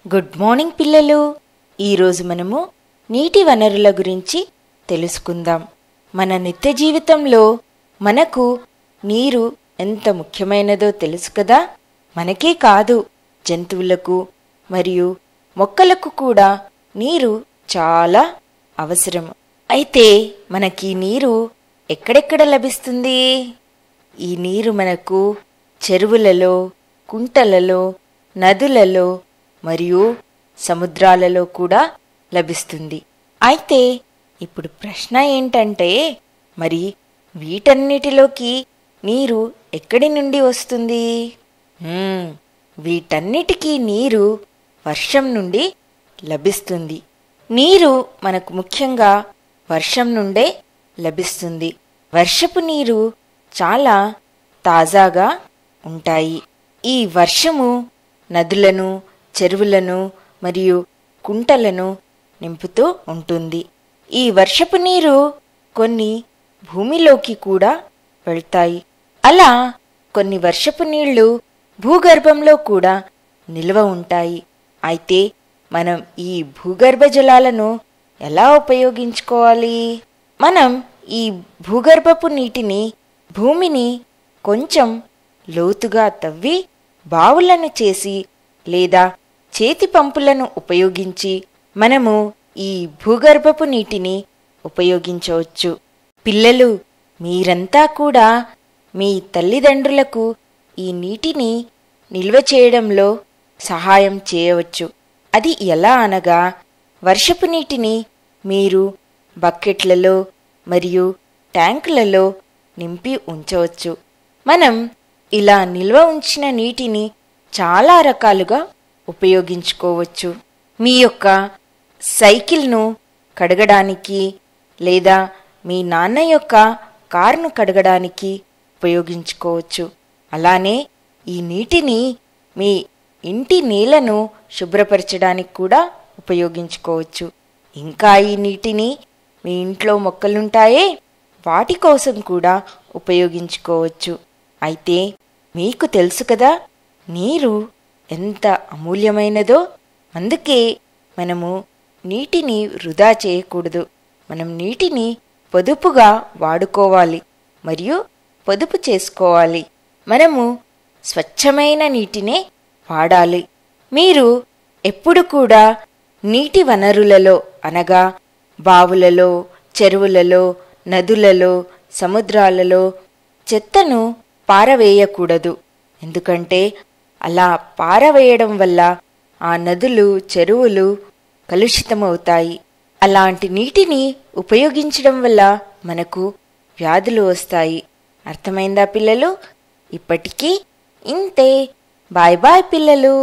Good morning పిల్లలు. ఈరోజు మనము నీటి వనరుల గురించి తెలుసుకుందాం. మన నిత్య జీవితంలో మనకు నీరు ఎంత ముఖ్యమైనదో తెలుసు కదా. మనకే కాదు, జంతువులకు మరియు మొక్కలకు కూడా నీరు చాలా అవసరం. అయితే మనకి నీరు ఎక్కడెక్కడ లభిస్తుంది? ఈ నీరు మనకు చెరువులలో, కుంటలలో, నదులలో మరియు సముద్రాలలో కూడా లభిస్తుంది. అయితే ఇప్పుడు ప్రశ్న ఏంటంటే, మరి వీటన్నిటిలోకి నీరు ఎక్కడి నుండి వస్తుంది? వీటన్నిటికీ నీరు వర్షం నుండి లభిస్తుంది. నీరు మనకు ముఖ్యంగా వర్షం నుండే లభిస్తుంది. వర్షపు నీరు చాలా తాజాగా ఉంటాయి. ఈ వర్షము నదులను, చెరువులను మరియు కుంటలను నింపుతూ ఉంటుంది. ఈ వర్షపు నీరు కొన్ని భూమిలోకి కూడా వెళ్తాయి. అలా కొన్ని వర్షపు నీళ్లు భూగర్భంలో కూడా నిల్వ ఉంటాయి. అయితే మనం ఈ భూగర్భ జలాలను ఎలా ఉపయోగించుకోవాలి? మనం ఈ భూగర్భపు నీటిని, భూమిని కొంచెం లోతుగా తవ్వి బావులను చేసి లేదా చేతి పంపులను ఉపయోగించి మనము ఈ భూగర్భపు నీటిని ఉపయోగించవచ్చు. పిల్లలు, మీరంతా కూడా మీ తల్లిదండ్రులకు ఈ నీటిని నిల్వ చేయడంలో సహాయం చేయవచ్చు. అది ఎలా అనగా, వర్షపు నీటిని మీరు బకెట్లలో మరియు ట్యాంకులలో నింపి ఉంచవచ్చు. మనం ఇలా నిల్వ ఉంచిన నీటిని చాలా రకాలుగా ఉపయోగించుకోవచ్చు. మీ యొక్క సైకిల్ను కడగడానికి లేదా మీ నాన్న యొక్క కారును కడగడానికి ఉపయోగించుకోవచ్చు. అలానే ఈ నీటిని మీ ఇంటి నేలను శుభ్రపరచడానికి కూడా ఉపయోగించుకోవచ్చు. ఇంకా ఈ నీటిని మీ ఇంట్లో మొక్కలుంటాయే, వాటి కోసం కూడా ఉపయోగించుకోవచ్చు. అయితే మీకు తెలుసు కదా, నీరు ఎంత అమూల్యమైనదో. అందుకే మనము నీటిని వృధా చేయకూడదు. మనం నీటిని పొదుపుగా వాడుకోవాలి మరియు పొదుపు చేసుకోవాలి. మనము స్వచ్ఛమైన నీటినే వాడాలి. మీరు ఎప్పుడు కూడా నీటి వనరులలో అనగా బావులలో, చెరువులలో, నదులలో, సముద్రాలలో చెత్తను పారవేయకూడదు. ఎందుకంటే అలా పారవేయడం వల్ల ఆ నదులు, చెరువులు కలుషితమవుతాయి. అలాంటి నీటిని ఉపయోగించడం వల్ల మనకు వ్యాధులు వస్తాయి. అర్థమైందా పిల్లలు? ఇప్పటికీ ఇంతే. బాయ్ బాయ్ పిల్లలు.